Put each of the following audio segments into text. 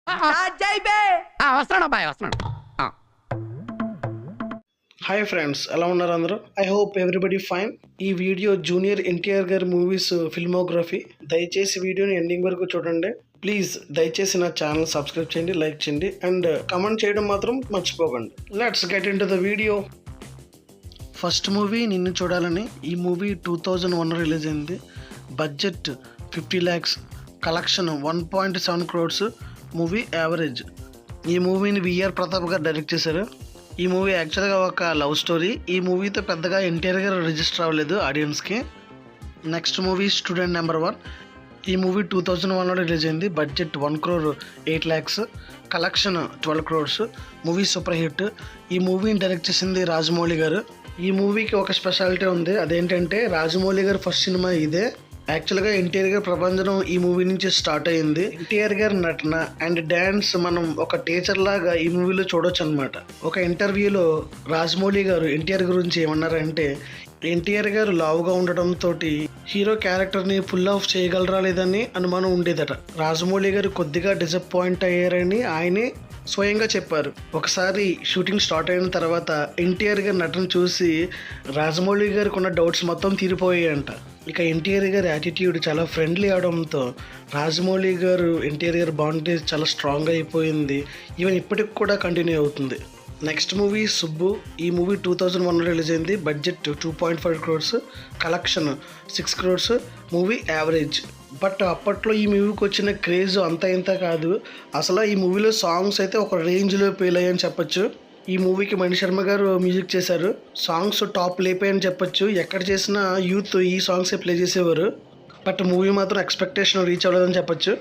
వస్తున్నాడు అబ్బాయి వస్తున్నాడు. హాయ్ ఫ్రెండ్స్, ఎలా ఉన్నారు అందరూ? I hope everybody fine. ఈ వీడియో జూనియర్ ఎన్టీఆర్ గారి మూవీస్ ఫిల్మోగ్రఫీ. దయచేసి వీడియోని ఎండింగ్ వరకు చూడండి. ప్లీజ్ దయచేసి నా ఛానల్ సబ్స్క్రైబ్ చేయండి, లైక్ చేయండి అండ్ కమెంట్ చేయడం మాత్రం మర్చిపోకండి. Let's get in to the video. First movie నిన్ను చూడాలని. ఈ మూవీ 2001 రిలీజ్ అయింది. Budget 50 lakhs, collection 1.7 crores. Movie average. ఈ మూవీని విఆర్ ప్రతాప్ గారు డైరెక్ట్ చేశారు. ఈ మూవీ యాక్చువల్గా ఒక లవ్ స్టోరీ. ఈ మూవీతో పెద్దగా ఎన్టీఆర్ గారు రిజిస్టర్ అవ్వలేదు ఆడియన్స్కి. Next movie student number 1. ఈ మూవీ 2001లో రిలీజ్ అయింది. Budget 1.8 crores, collection 12 crores. Movie super hit. ఈ మూవీని డైరెక్ట్ చేసింది రాజమౌళి గారు. ఈ మూవీకి ఒక స్పెషాలిటీ ఉంది. అదేంటంటే రాజమౌళి గారు ఫస్ట్ సినిమా ఇదే. యాక్చువల్గా ఎన్టీఆర్ గారి ప్రపంచం ఈ మూవీ నుంచి స్టార్ట్ అయింది. ఎన్టీఆర్ గారి నటన అండ్ డ్యాన్స్ మనం ఒక టీచర్ లాగా ఈ మూవీలో చూడొచ్చు అనమాట. ఒక ఇంటర్వ్యూలో రాజమౌళి గారు ఎన్టీఆర్ గురించి ఏమన్నారంటే, ఎన్టీఆర్ గారు లావుగా ఉండడంతో హీరో క్యారెక్టర్ని పుల్ ఆఫ్ చేయగలరా లేదని అనుమానం ఉండేదట. రాజమౌళి గారు కొద్దిగా డిసప్పాయింట్ అయ్యారని ఆయనే స్వయంగా చెప్పారు. ఒకసారి షూటింగ్ స్టార్ట్ అయిన తర్వాత ఎన్టీఆర్ గారి నటన చూసి రాజమౌళి గారికి ఉన్న డౌట్స్ మొత్తం తీరిపోయాయంట. ఇక ఎన్టీఆర్ గారి యాటిట్యూడ్ చాలా ఫ్రెండ్లీ అవడంతో రాజమౌళి గారు ఎన్టీఆర్ గారి బాండేజ్ చాలా స్ట్రాంగ్ అయిపోయింది. ఈవెన్ ఇప్పటికి కూడా కంటిన్యూ అవుతుంది. Next movie Subbu. ఈ మూవీ 2001 రిలీజ్ అయింది. Budget 2.5 crores, collection 6 crores. Movie average. But అప్పట్లో ఈ మూవీకి వచ్చిన క్రేజ్ అంత ఇంత కాదు. అసలు ఈ మూవీలో సాంగ్స్ అయితే ఒక రేంజ్లో పేలయ్యని చెప్పొచ్చు. ఈ మూవీకి మణి శర్మ గారు మ్యూజిక్ చేశారు. సాంగ్స్ టాప్ లేపాయని చెప్పొచ్చు. ఎక్కడ చేసినా యూత్ ఈ సాంగ్సే ప్లే చేసేవారు. బట్ మూవీ మాత్రం ఎక్స్పెక్టేషన్ రీచ్ అవ్వలేదని చెప్పొచ్చు.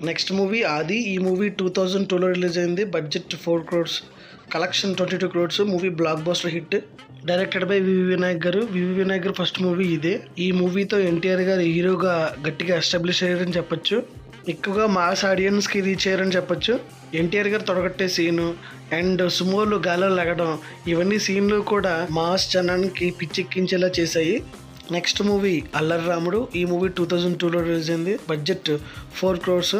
Next movie Aadi. ఈ మూవీ 2002లో రిలీజ్ అయింది. Budget 4 crores, collection 22 crores. Movie blockbuster hit. Directed by VV Vinayak garu. VV Vinayak గారు ఫస్ట్ మూవీ ఇదే. ఈ మూవీతో ఎన్టీఆర్ గారు హీరోగా గట్టిగా ఎస్టాబ్లిష్ అయ్యారని చెప్పొచ్చు. ఎక్కువగా మాస్ ఆడియన్స్కి రీచ్ అయ్యారని చెప్పొచ్చు. ఎన్టీఆర్ గారు తొడగట్టే సీను అండ్ సుమోలు గాల్లో లెగడం, ఇవన్నీ సీన్లు కూడా మాస్ జనానికి పిచ్చెక్కించేలా చేశాయి. Next movie Allari Ramudu. ఈ మూవీ 2002లో రిలీజ్ అయింది. Budget 4 crores,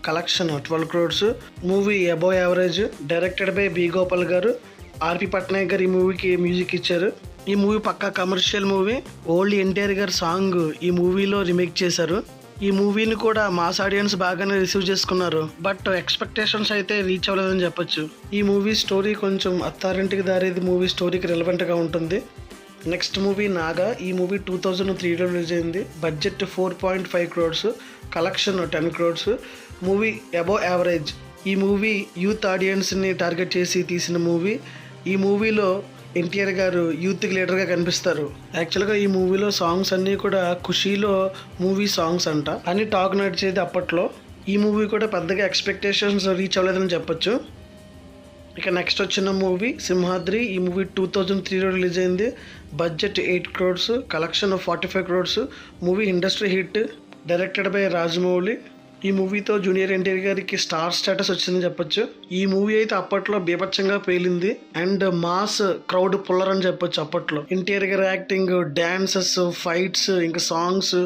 collection 12 crores. Movie above average. Directed by B Gopal garu. RP Patnaik garu ఈ మూవీకి మ్యూజిక్ ఇచ్చారు. ఈ మూవీ పక్కా commercial movie. Old NTR garu song ఈ మూవీలో రీమేక్ చేశారు. ఈ మూవీని కూడా మాస్ ఆడియన్స్ బాగానే రిసీవ్ చేసుకున్నారు. బట్ ఎక్స్పెక్టేషన్స్ అయితే రీచ్ అవ్వలేదని చెప్పొచ్చు. ఈ మూవీ స్టోరీ కొంచెం అత్తారింటికి దారేది మూవీ స్టోరీకి రిలవెంట్గా ఉంటుంది. Next movie Naga. ఈ మూవీ 2003లో రిలీజ్ అయింది. Budget 4.5 crores, collection 10 crores. Movie above average. ఈ మూవీ యూత్ ఆడియన్స్ని టార్గెట్ చేసి తీసిన మూవీ. ఈ మూవీలో ఎన్టీఆర్ గారు యూత్కి లీడర్గా కనిపిస్తారు. యాక్చువల్గా ఈ మూవీలో సాంగ్స్ అన్నీ కూడా ఖుషీలో మూవీ సాంగ్స్ అంట అని టాక్ నడిచేది అప్పట్లో. ఈ మూవీ కూడా పెద్దగా ఎక్స్పెక్టేషన్స్ రీచ్ అవ్వలేదని చెప్పొచ్చు. ఇక నెక్స్ట్ వచ్చిన మూవీ సింహాద్రి. ఈ మూవీ 2003లో రిలీజ్ అయింది. Budget 8 crores, collection 45 crores. Movie industry hit. Directed by Rajamouli. ఈ మూవీతో జూనియర్ ఎన్టీఆర్ గారికి స్టార్ స్టేటస్ వచ్చిందని చెప్పొచ్చు. ఈ మూవీ అయితే అప్పట్లో బీభత్సంగా పేలింది అండ్ మాస్ క్రౌడ్ పుల్లర్ అని చెప్పొచ్చు. అప్పట్లో ఎన్టీఆర్ గారి యాక్టింగ్, డాన్సెస్, ఫైట్స్, ఇంకా సాంగ్స్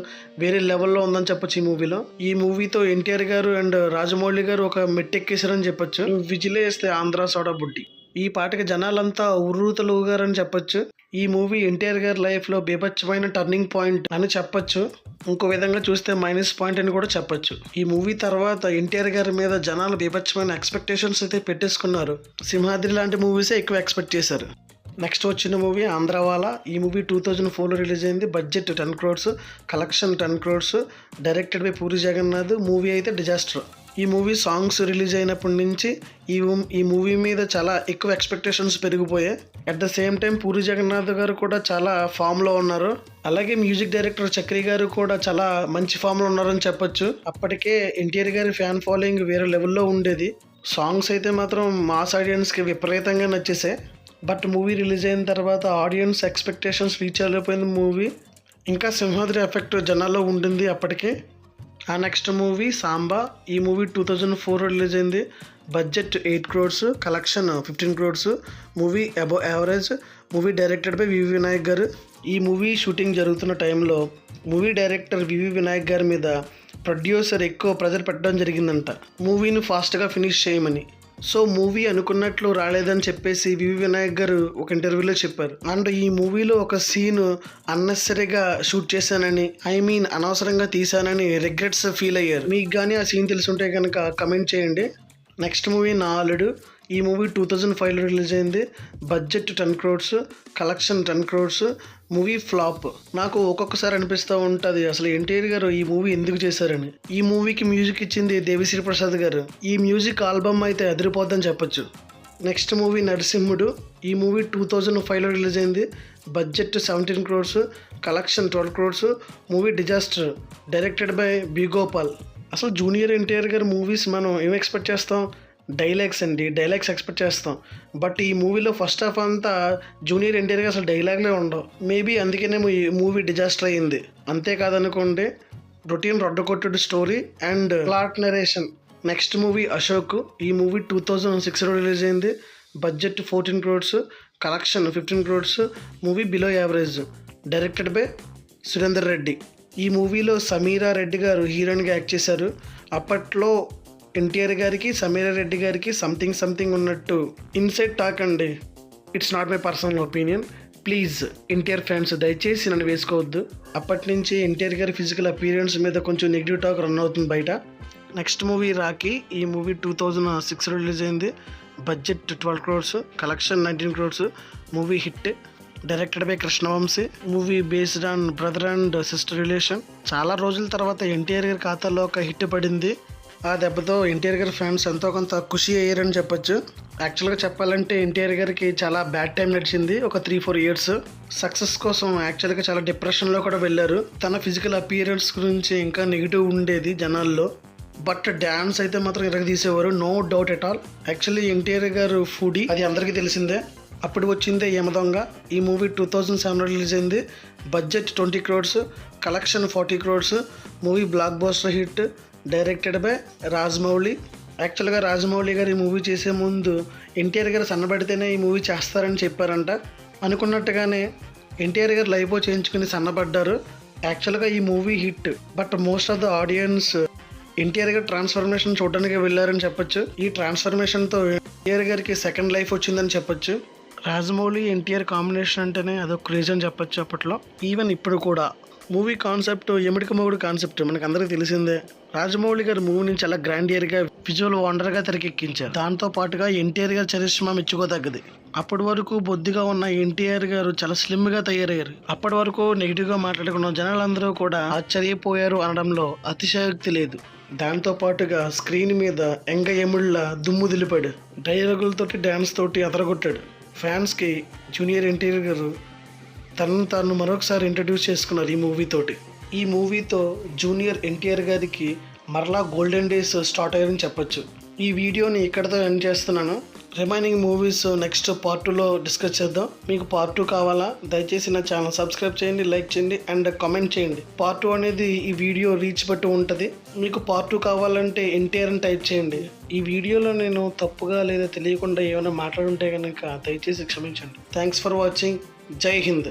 వేరే లెవెల్లో ఉందని చెప్పొచ్చు ఈ మూవీలో. ఈ మూవీతో ఎన్టీఆర్ గారు అండ్ రాజమౌళి గారు ఒక మెట్టెక్కేశారని చెప్పొచ్చు. విజిలేస్తే ఆంధ్ర సోడా బుడ్డి. ఈ పాటకి జనాలంతా ఉర్రూతలుగారని చెప్పొచ్చు. ఈ మూవీ ఎన్టీఆర్ గారి లైఫ్లో బీభత్సమైన టర్నింగ్ పాయింట్ అని చెప్పొచ్చు. ఇంకో విధంగా చూస్తే మైనస్ పాయింట్ అని కూడా చెప్పొచ్చు. ఈ మూవీ తర్వాత ఎన్టీఆర్ గారి మీద జనాలు బీభత్సమైన ఎక్స్పెక్టేషన్స్ అయితే పెట్టేసుకున్నారు. సింహాద్రి లాంటి మూవీసే ఎక్కువ ఎక్స్పెక్ట్ చేశారు. నెక్స్ట్ వచ్చిన మూవీ ఆంధ్రవాలా. ఈ మూవీ 2004లో రిలీజ్ అయింది. Budget 10 crores, collection 10 crores. Directed by Puri Jagannadh. Movie అయితే డిజాస్టర్. ఈ మూవీ సాంగ్స్ రిలీజ్ అయినప్పటి నుంచి ఈ మూవీ మీద చాలా ఎక్కువ ఎక్స్పెక్టేషన్స్ పెరిగిపోయాయి. At the same time Puri Jagannadh garu కూడా చాలా ఫామ్లో ఉన్నారు. అలాగే మ్యూజిక్ డైరెక్టర్ చక్రి గారు కూడా చాలా మంచి ఫామ్లో ఉన్నారని చెప్పొచ్చు. అప్పటికే ఎన్టీఆర్ గారి ఫ్యాన్ ఫాలోయింగ్ వేరే లెవెల్లో ఉండేది. సాంగ్స్ అయితే మాత్రం మాస్ ఆడియన్స్కి విపరీతంగా నచ్చేసాయి. బట్ మూవీ రిలీజ్ అయిన తర్వాత ఆడియన్స్ ఎక్స్పెక్టేషన్స్ రీచ్ అయిపోయింది మూవీ. ఇంకా సింహాద్రి ఎఫెక్ట్ జనాల్లో ఉంటుంది అప్పటికే. ఆ నెక్స్ట్ మూవీ సాంబా. ఈ మూవీ 2004 రిలీజ్ అయింది. Budget 8 crores, collection 15 crores. Movie above average. Movie directed by VV Vinayak garu. ఈ మూవీ షూటింగ్ జరుగుతున్న టైంలో మూవీ డైరెక్టర్ వివి వినాయక్ గారి మీద ప్రొడ్యూసర్ ఎక్కువ ప్రెజర్ పెట్టడం జరిగిందంట మూవీని ఫాస్ట్గా ఫినిష్ చేయమని. సో మూవీ అనుకున్నట్లు రాలేదని చెప్పేసి వివి వినాయక్ గారు ఒక ఇంటర్వ్యూలో చెప్పారు. అండ్ ఈ మూవీలో ఒక సీన్ అన్నెసరీగా షూట్ చేశానని, అనవసరంగా తీశానని రిగ్రెట్స్ ఫీల్ అయ్యారు. మీకు కానీ ఆ సీన్ తెలుసుంటే కనుక కమెంట్ చేయండి. నెక్స్ట్ మూవీ నా అల్లుడు. ఈ మూవీ 2005లో రిలీజ్ అయింది. Budget 10 crores, collection 10 crores. Movie flop. నాకు ఒక్కొక్కసారి అనిపిస్తూ ఉంటుంది అసలు ఎన్టీఆర్ గారు ఈ మూవీ ఎందుకు చేశారని. ఈ మూవీకి మ్యూజిక్ ఇచ్చింది దేవిశ్రీ ప్రసాద్ గారు. ఈ మ్యూజిక్ ఆల్బమ్ అయితే అదిరిపోద్దని చెప్పొచ్చు. Next movie Narasimhudu. ఈ మూవీ 2005లో రిలీజ్ అయింది. Budget 17 crores, collection 12 crores. Movie disaster. Directed by B Gopal. అసలు జూనియర్ ఎన్టీఆర్ గారి మూవీస్ మనం ఏం ఎక్స్పెక్ట్ చేస్తాం? డైలాగ్స్ ఎక్స్పెక్ట్ చేస్తాం. బట్ ఈ మూవీలో ఫస్ట్ హాఫ్ అంతా జూనియర్ ఎన్టీఆర్ గారు అసలు డైలాగ్లే ఉండవు. మేబీ అందుకనే ఈ మూవీ డిజాస్టర్ అయ్యింది. అంతేకాదనుకోండి, రొటీన్ రొడ్డకొట్టుడు story and plot narration. Next movie Ashok. ఈ మూవీ 2006లో రిలీజ్ అయింది. Budget 14 crores, collection 15 crores. Movie below average. Directed by Surender Reddy. ఈ మూవీలో సమీరా రెడ్డి గారు హీరోయిన్గా యాక్ట్ చేశారు. అప్పట్లో ఎన్టీఆర్ గారికి సమీరా రెడ్డి గారికి సంథింగ్ ఉన్నట్టు ఇన్సైడ్ టాక్ అండి. It's not my personal opinion. Please NTR fans దయచేసి నన్ను వేసుకోవద్దు. అప్పటి నుంచి ఎన్టీఆర్ గారి ఫిజికల్ అపీరియన్స్ మీద కొంచెం నెగిటివ్ టాక్ రన్ అవుతుంది బయట. Next movie Rakhi. ఈ మూవీ 2006లో రిలీజ్ అయింది. Budget 12 crores, collection 19 crores. Movie hit. Directed by Krishna Vamsi. Movie based on brother and sister relation. చాలా రోజుల తర్వాత ఎన్టీఆర్ గారి ఖాతాలో ఒక హిట్ పడింది. ఆ దెబ్బతో ఎన్టీఆర్ గారి ఫ్యాన్స్ ఎంతో కొంత ఖుషి అయ్యారని చెప్పొచ్చు. యాక్చువల్గా చెప్పాలంటే ఎన్టీఆర్ గారికి చాలా బ్యాడ్ టైం నడిచింది ఒక 3-4 years. సక్సెస్ కోసం యాక్చువల్గా చాలా డిప్రెషన్లో కూడా వెళ్ళారు. తన ఫిజికల్ అపియరెన్స్ గురించి ఇంకా నెగిటివ్ ఉండేది జనాల్లో. బట్ డ్యాన్స్ అయితే మాత్రం ఇరగదీసేవారు, no doubt at all. Actually NTR garu foodie, అది అందరికీ తెలిసిందే. అప్పుడు వచ్చిందే యమదొంగ. ఈ మూవీ 2007లో రిలీజ్ అయింది. Budget 20 crores, collection 40 crores. Movie blockbuster hit. Directed by Rajamouli. యాక్చువల్గా రాజమౌళి గారు ఈ మూవీ చేసే ముందు ఎన్టీఆర్ గారు సన్నబడితేనే ఈ మూవీ చేస్తారని చెప్పారంట. అనుకున్నట్టుగానే ఎన్టీఆర్ గారు లైఫ్ చేయించుకుని సన్నబడ్డారు. యాక్చువల్గా ఈ movie hit. But most of the audience NTR గారు ట్రాన్స్ఫర్మేషన్ చూడడానికి వెళ్ళారని చెప్పొచ్చు. ఈ ట్రాన్స్ఫర్మేషన్తో ఎన్టీఆర్ గారికి సెకండ్ లైఫ్ వచ్చిందని చెప్పొచ్చు. రాజమౌళి ఎన్టీఆర్ కాంబినేషన్ అంటేనే అదొక క్రేజ్ అని చెప్పొచ్చు అప్పట్లో. ఈవెన్ ఇప్పుడు కూడా. మూవీ కాన్సెప్ట్ ఎమిడికి మొగుడు కాన్సెప్ట్ మనకు అందరికీ తెలిసిందే. రాజమౌళి గారు మూవీని చాలా గ్రాండియర్గా విజువల్ వండర్గా తెరకెక్కించారు. దాంతో పాటుగా ఎన్టీఆర్ గారి చరిష్మా మెచ్చుకోదగ్గది. అప్పటి వరకు బొద్దుగా ఉన్న ఎన్టీఆర్ గారు చాలా స్లిమ్గా తయారయ్యారు. అప్పటి వరకు నెగిటివ్గా మాట్లాడుకున్న జనాలందరూ కూడా ఆశ్చర్యపోయారు అనడంలో అతిశయోక్తి లేదు. దాంతో పాటుగా స్క్రీన్ మీద ఎంగ ఎముళ్ళ దుమ్ము దిలిపాడు. డైలాగులతోటి డ్యాన్స్ తోటి అదరగొట్టాడు. ఫ్యాన్స్కి జూనియర్ ఎన్టీఆర్ గారు తనను తాను మరొకసారి ఇంట్రడ్యూస్ చేసుకున్నారు ఈ మూవీతోటి. ఈ మూవీతో జూనియర్ ఎన్టీఆర్ గారికి మరలా గోల్డెన్ డేస్ స్టార్ట్ అయ్యారని చెప్పొచ్చు. ఈ వీడియోని ఇక్కడితో ఎండ్ చేస్తున్నాను. రిమైనింగ్ మూవీస్ నెక్స్ట్ పార్ట్ 2లో డిస్కస్ చేద్దాం. మీకు పార్ట్ 2 కావాలా? దయచేసి నా ఛానల్ సబ్స్క్రైబ్ చేయండి, లైక్ చేయండి అండ్ కామెంట్ చేయండి. పార్ట్ 2 అనేది ఈ వీడియో రీచ్ బట్టి ఉంటుంది. మీకు పార్ట్ 2 కావాలంటే ఎన్టీఆర్ అని టైప్ చేయండి. ఈ వీడియోలో నేను తప్పుగా లేదా తెలియకుండా ఏమైనా మాట్లాడుంటే కనుక దయచేసి క్షమించండి. Thanks for watching. జై హింద్.